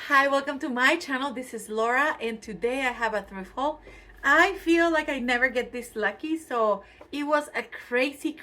Hi, welcome to my channel. This is Laura, and today I have a thrift haul. I feel like I never get this lucky, so it was a crazy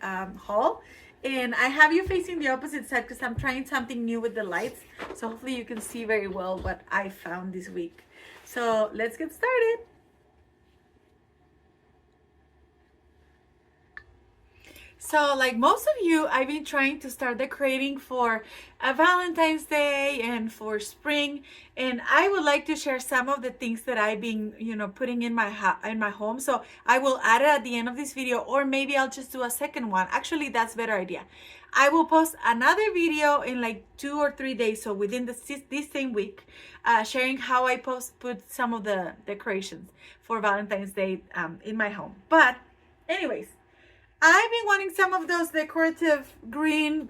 haul. And I have you facing the opposite side because I'm trying something new with the lights. So hopefully you can see very well what I found this week. So let's get started. So like most of you, I've been trying to start decorating for a Valentine's Day and for spring, and I would like to share some of the things that I've been, putting in my home. So I will add it at the end of this video, or maybe I'll just do a second one. Actually, that's a better idea. I will post another video in like 2 or 3 days, so within this same week, sharing how I put some of the decorations for Valentine's Day in my home. But anyways, I've been wanting some of those decorative green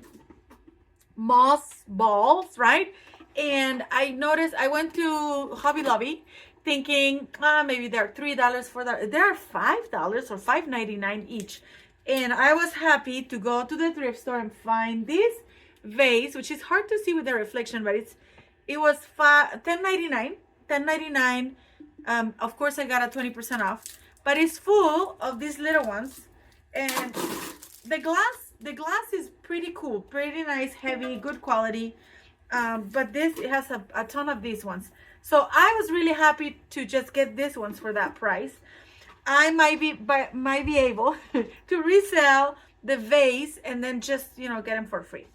moss balls, right? And I noticed I went to Hobby Lobby thinking, maybe they're $3 for that. They're $5 or $5.99 each. And I was happy to go to the thrift store and find this vase, which is hard to see with the reflection, but it was $10.99. Of course, I got a 20% off, but it's full of these little ones. And the glass is pretty cool, pretty nice, heavy, good quality. But it has a ton of these ones. So I was really happy to just get these ones for that price. I might be able to resell the vase and then just, get them for free.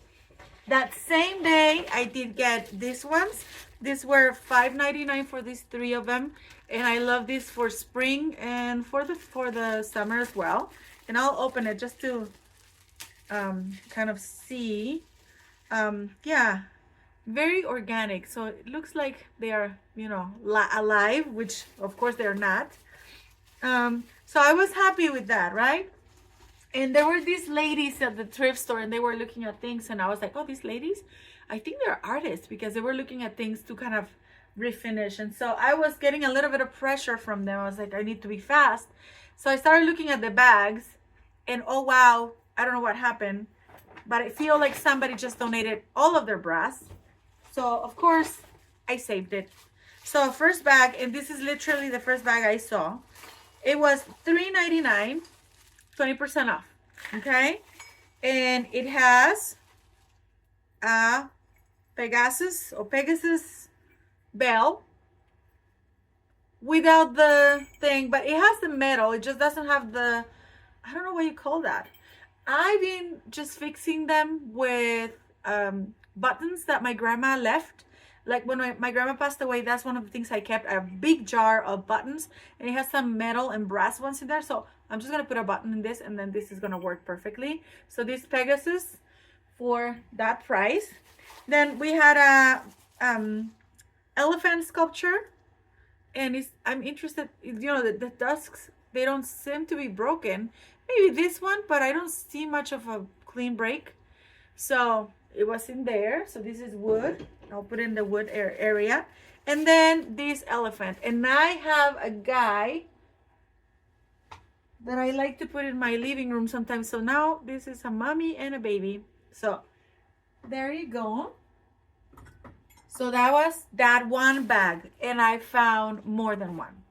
That same day, I did get these ones. These were $5.99 for these 3 of them. And I love these for spring and for the summer as well. And I'll open it just to kind of see. Yeah, very organic. So it looks like they are, alive, which of course they're not. So I was happy with that, right? And there were these ladies at the thrift store and they were looking at things. And I was like, oh, these ladies, I think they're artists because they were looking at things to kind of refinish. And so I was getting a little bit of pressure from them. I was like, I need to be fast. So I started looking at the bags. And oh wow, I don't know what happened, but I feel like somebody just donated all of their brass. So of course I saved it. So first bag, and this is literally the first bag I saw. It was $3.99, 20% off. Okay, and it has a Pegasus bell without the thing, but it has the metal. It just doesn't have the, I don't know what you call that. I've been just fixing them with buttons that my grandma left. Like when my grandma passed away, that's one of the things I kept, a big jar of buttons, and it has some metal and brass ones in there. So I'm just gonna put a button in this, and then this is gonna work perfectly. So this Pegasus for that price. Then we had a elephant sculpture, and I'm interested, the tusks, they don't seem to be broken. Maybe this one, but I don't see much of a clean break. So it was in there. So this is wood. I'll put in the wood area. And then this elephant. And I have a guy that I like to put in my living room sometimes. So now this is a mommy and a baby. So there you go. So that was that one bag. And I found more than one.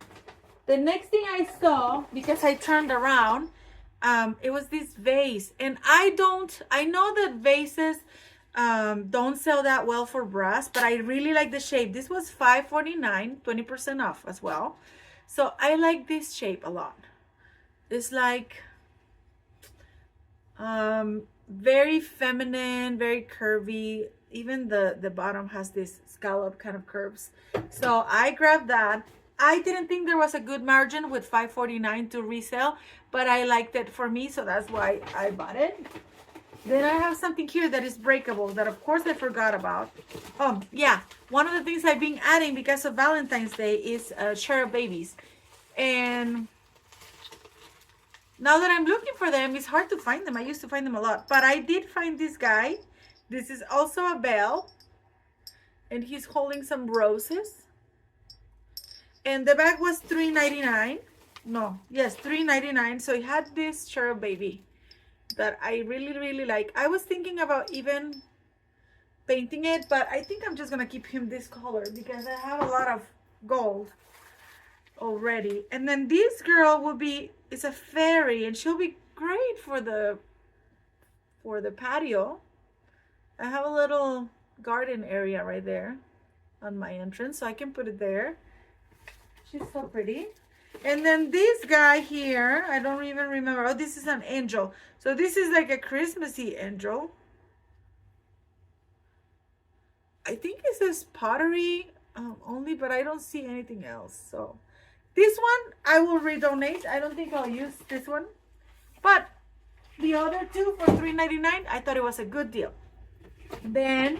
The next thing I saw, because I turned around, it was this vase. And I know that vases don't sell that well for brass, but I really like the shape. This was $5.49, 20% off as well. So I like this shape a lot. It's like very feminine, very curvy. Even the bottom has this scallop kind of curves. So I grabbed that. I didn't think there was a good margin with $5.49 to resell, but I liked it for me, so that's why I bought it. Then I have something here that is breakable that of course I forgot about. Oh yeah, one of the things I've been adding because of Valentine's Day is cherub babies. And now that I'm looking for them, it's hard to find them. I used to find them a lot, but I did find this guy. This is also a bell, and he's holding some roses. And the bag was $3.99. No, yes, $3.99. So it had this cherub baby that I really like. I was thinking about even painting it, but I think I'm just gonna keep him this color because I have a lot of gold already. And then this girl will be, it's a fairy, and she'll be great for the patio. I have a little garden area right there on my entrance, so I can put it there. She's so pretty. And then this guy here, I don't even remember. Oh, this is an angel. So this is like a Christmassy angel. I think it says pottery only, but I don't see anything else. So this one I will redonate. I don't think I'll use this one, but the other two for $3.99, I thought it was a good deal. Then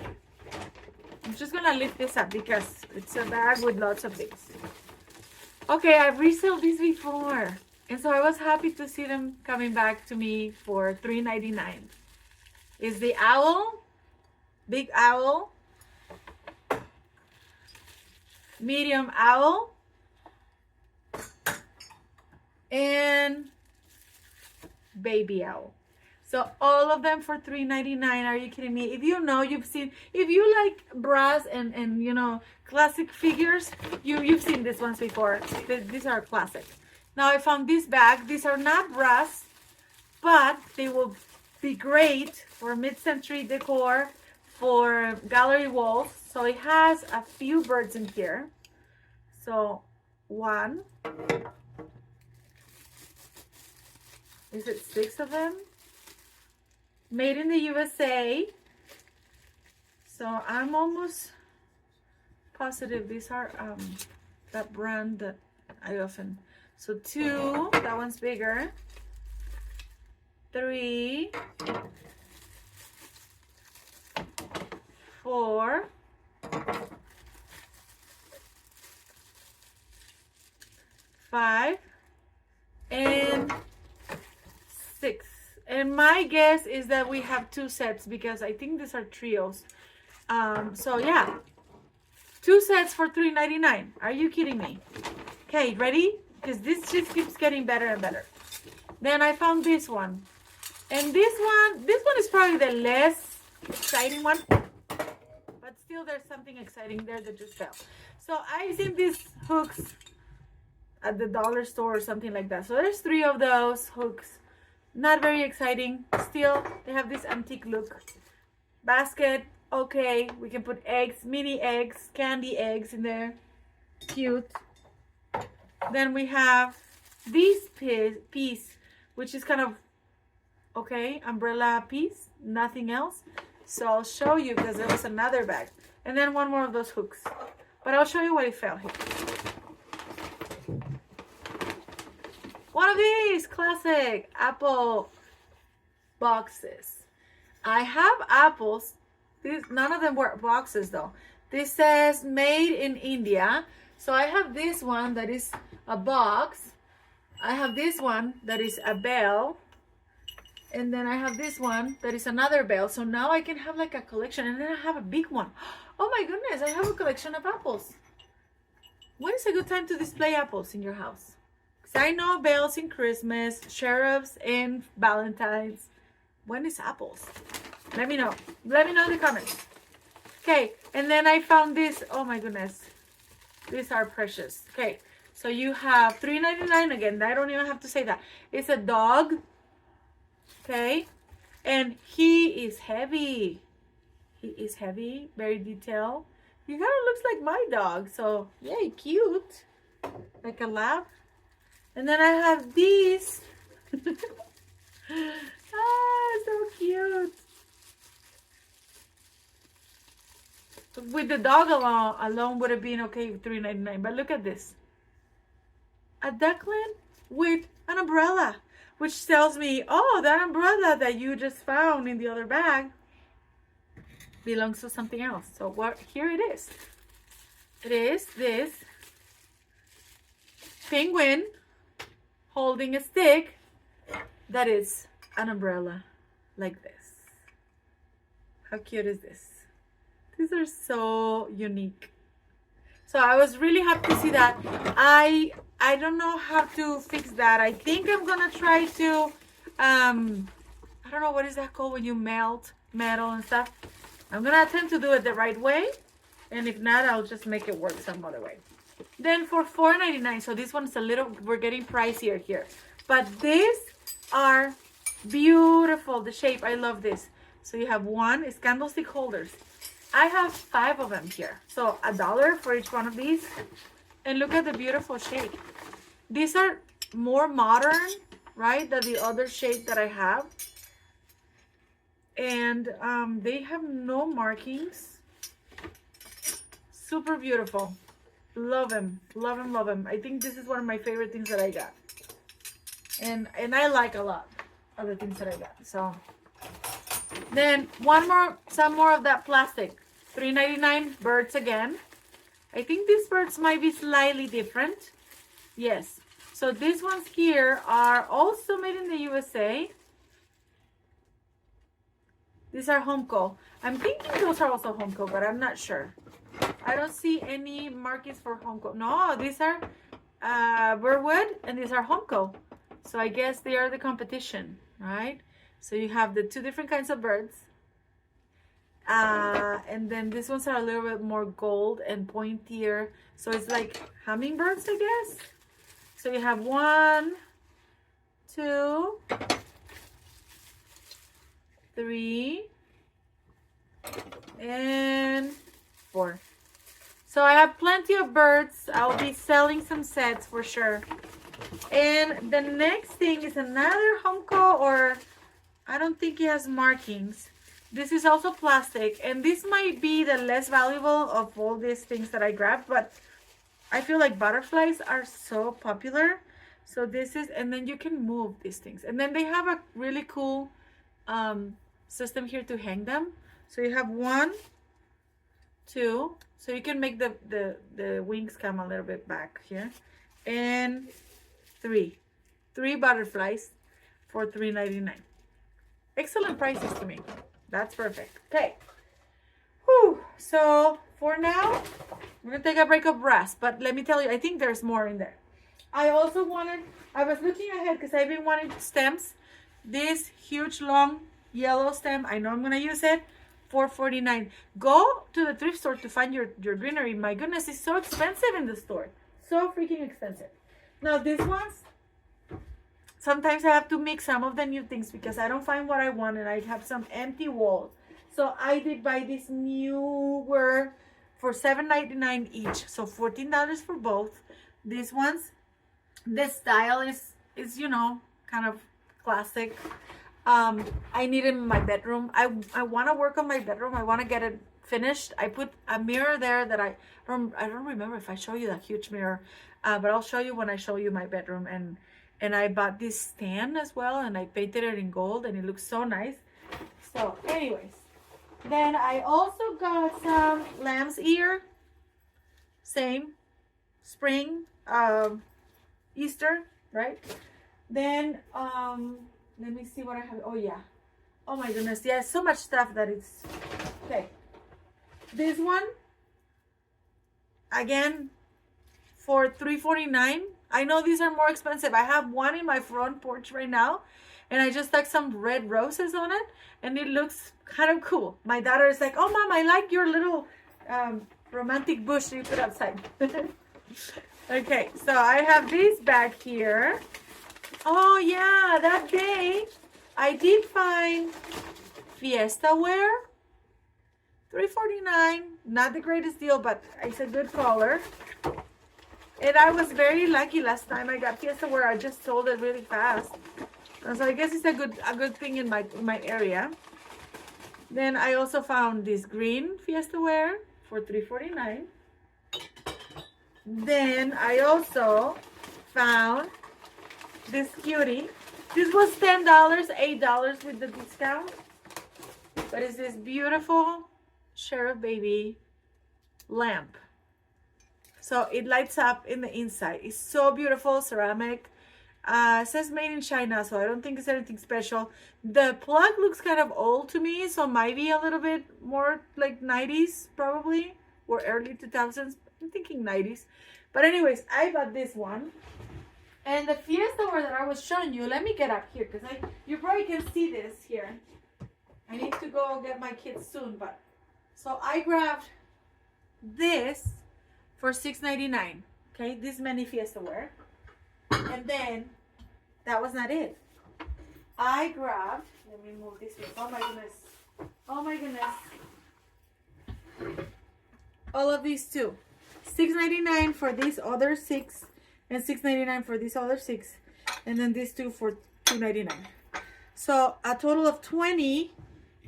I'm just gonna lift this up because it's a bag with lots of things. Okay, I've resold these before, and so I was happy to see them coming back to me for $3.99. Is the owl, big owl, medium owl, and baby owl. So all of them for $3.99. Are you kidding me? If you know, you've seen, if you like brass and you know, classic figures, you've seen these ones before. These are classic. Now I found this bag. These are not brass, but they will be great for mid-century decor, for gallery walls. So it has a few birds in here. So one, is it 6 of them? Made in the USA. So I'm almost positive these are that brand that I often. So 2, that one's bigger. 3, 4, 5, and 6. And my guess is that we have 2 sets because I think these are trios. So yeah, 2 sets for $3.99. Are you kidding me? Okay, ready? Because this just keeps getting better and better. Then I found this one. And this one is probably the less exciting one. But still there's something exciting there that just fell. So I've seen these hooks at the dollar store or something like that. So there's 3 of those hooks. Not very exciting. Still, they have this antique look. Basket, okay. We can put eggs, mini eggs, candy eggs in there. Cute. Then we have this piece, which is kind of, okay, umbrella piece. Nothing else. So I'll show you because there was another bag. And then one more of those hooks. But I'll show you what it fell here. One of these classic apple boxes. I have apples. None of them were boxes though. This says made in India. So I have this one that is a box. I have this one that is a bell. And then I have this one that is another bell. So now I can have like a collection. And then I have a big one. Oh my goodness, I have a collection of apples. When is a good time to display apples in your house? I know bells in Christmas, sheriffs in Valentine's. When is apples? Let me know. Let me know in the comments. Okay, and then I found this. Oh my goodness. These are precious. Okay, so you have $3.99 again. I don't even have to say that. It's a dog. Okay, and he is heavy. He is heavy, very detailed. He kind of looks like my dog. So, yay, cute. Like a lab. And then I have these. Ah, so cute. With the dog alone would have been okay with $3.99. But look at this. A duckling with an umbrella. Which tells me, oh, that umbrella that you just found in the other bag belongs to something else. So here it is. It is this penguin holding a stick that is an umbrella like this. How cute is this? These are so unique. So I was really happy to see that. I don't know how to fix that. I think I'm gonna try to I don't know what is that called when you melt metal and stuff. I'm gonna attempt to do it the right way, and if not, I'll just make it work some other way. Then for $4.99, so this one's a little, we're getting pricier here, but these are beautiful. The shape, I love this. So you have one, is candlestick holders. I have 5 of them here, so $1 for each one of these. And look at the beautiful shape. These are more modern, right, than the other shape that I have. And they have no markings. Super beautiful. Love them, love them, love them. I think this is one of my favorite things that I got. And I like a lot of the things that I got. So then some more of that plastic. $3.99 birds again. I think these birds might be slightly different. Yes. So these ones here are also made in the USA. These are Homeco. I'm thinking those are also Homeco, but I'm not sure. I don't see any markings for Homeco. No, these are Burwood and these are Homeco. So I guess they are the competition, right? So you have the 2 different kinds of birds. And then these ones are a little bit more gold and pointier. So it's like hummingbirds, I guess. So you have 1, 2, 3, and 4. So I have plenty of birds. I'll be selling some sets for sure. And the next thing is another Homeco, or I don't think it has markings. This is also plastic, and this might be the less valuable of all these things that I grabbed, but I feel like butterflies are so popular. So this is, and then you can move these things. And then they have a really cool system here to hang them. So you have 1, 2, so you can make the wings come a little bit back here. And 3 butterflies for $3.99. Excellent prices to me. That's perfect. Okay. Whew. So for now, we're gonna take a break of brass, but let me tell you, I think there's more in there. I also wanted, I was looking ahead because I've been wanting stems. This huge long yellow stem, I know I'm gonna use it. $4.49. Go to the thrift store to find your greenery. My goodness, it's so expensive in the store. So freaking expensive. Now these ones, sometimes I have to mix some of the new things because I don't find what I want and I have some empty walls. So I did buy these newer for $7.99 each. So $14 for both. These ones, the style is you know, kind of classic. I need it in my bedroom. I want to work on my bedroom. I want to get it finished. I put a mirror there that I don't remember if I show you that huge mirror, but I'll show you when I show you my bedroom. And I bought this stand as well, and I painted it in gold, and it looks so nice. So anyways, then I also got some lamb's ear. Same, spring, Easter, right? Then let me see what I have. Oh yeah, oh my goodness, yeah, so much stuff that it's okay. This one again for $3.49. I know these are more expensive. I have one in my front porch right now, and I just stuck some red roses on it, and it looks kind of cool. My daughter is like, "Oh, Mom, I like your little romantic bush you put outside." Okay, so I have this back here. Oh yeah, that day I did find Fiesta wear. $3.49. Not the greatest deal, but it's a good color. And I was very lucky last time I got Fiesta wear. I just sold it really fast. And so I guess it's a good thing in my area. Then I also found this green Fiesta wear for $3.49. Then I also found this cutie. This was $10, $8 with the discount. But it's this beautiful Sheriff Baby lamp. So it lights up in the inside. It's so beautiful, ceramic. It says made in China, so I don't think it's anything special. The plug looks kind of old to me, so might be a little bit more like 90s probably, or early 2000s. I'm thinking 90s. But anyways, I bought this one. And the Fiesta wear that I was showing you, let me get up here because you probably can see this here. I need to go get my kids soon, but So I grabbed this for $6.99. Okay, this many fiesta ware. And then that was not it. I grabbed, let me move this way. Oh my goodness. Oh my goodness. All of these too. $6.99 for these other 6 and $6.99 for these other 6, and then these two for $2.99. So a total of 20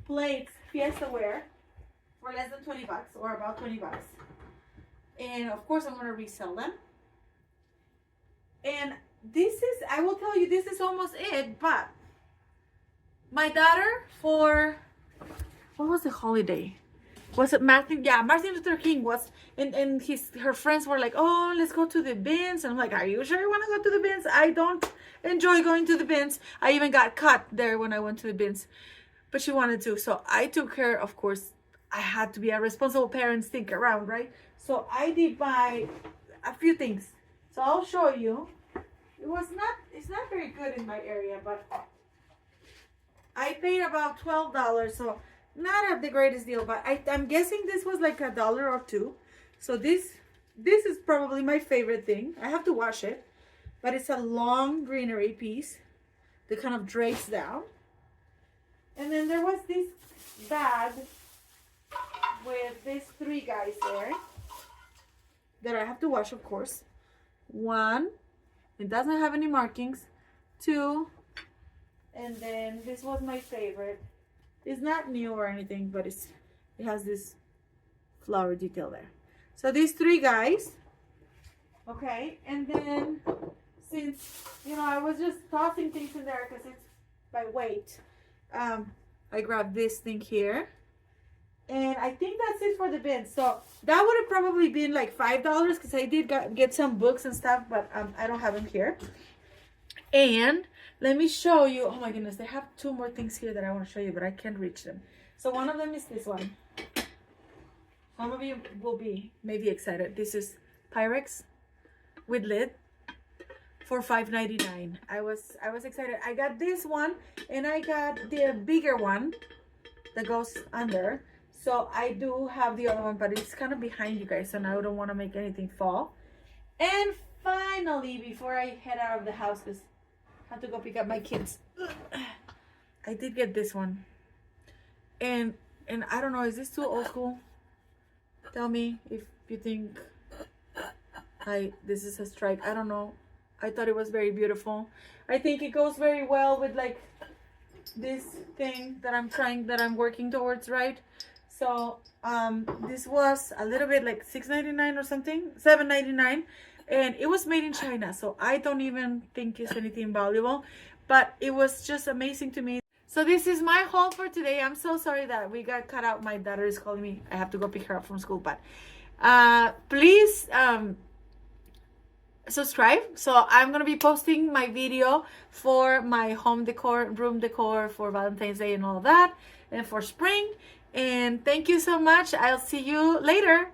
plates fiesta ware for less than 20 bucks, or about 20 bucks. And of course I'm going to resell them. And this is, I will tell you, this is almost it, but my daughter, for, what was the holiday? Was it Martin? Yeah, Martin Luther King was, and her friends were like, oh, let's go to the bins. And I'm like, are you sure you want to go to the bins? I don't enjoy going to the bins. I even got caught there when I went to the bins, but she wanted to. So I took her, of course. I had to be a responsible parent, think around, right? So I did buy a few things. So I'll show you. It's not very good in my area, but I paid about $12, so not the greatest deal, but I'm guessing this was like $1 or $2. So this is probably my favorite thing. I have to wash it, but it's a long greenery piece that kind of drapes down. And then there was this bag with these 3 guys there that I have to wash, of course. 1, it doesn't have any markings. 2, and then this was my favorite. It's not new or anything, but it has this flower detail there. So these 3 guys, okay, and then since, you know, I was just tossing things in there because it's by weight, I grabbed this thing here, and I think that's it for the bin. So that would have probably been like $5 because I did get some books and stuff, but I don't have them here. And let me show you. Oh my goodness, they have 2 more things here that I want to show you, but I can't reach them. So one of them is this one. Some of you will be maybe excited. This is Pyrex with lid for $5.99. I was excited. I got this one, and I got the bigger one that goes under. So I do have the other one, but it's kind of behind you guys, and I don't want to make anything fall. And finally, before I head out of the house, because I have to go pick up my kids, I did get this one. And I don't know, is this too old school? Tell me if you think this is a strike. I don't know. I thought it was very beautiful. I think it goes very well with like this thing that I'm working towards, right? So this was a little bit like $6.99 or something, $7.99, and it was made in China. So I don't even think it's anything valuable, but it was just amazing to me. So this is my haul for today. I'm so sorry that we got cut out. My daughter is calling me. I have to go pick her up from school, but please subscribe. So I'm gonna be posting my video for my home decor, room decor for Valentine's Day and all of that, and for spring. And thank you so much. I'll see you later.